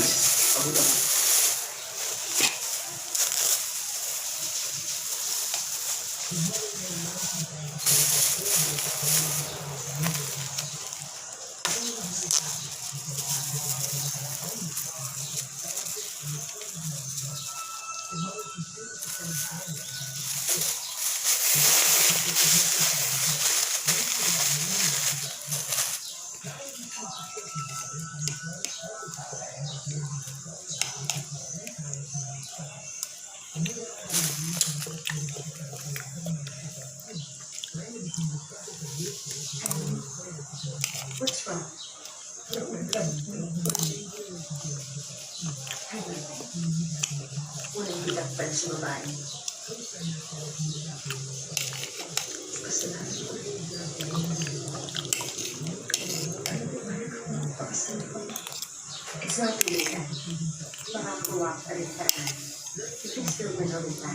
Pagod ako. What's wrong? Walang bilang pa sa babae. Kasi na. It's not too late. Makakuha ka rin paraan. If it's still manawin ka.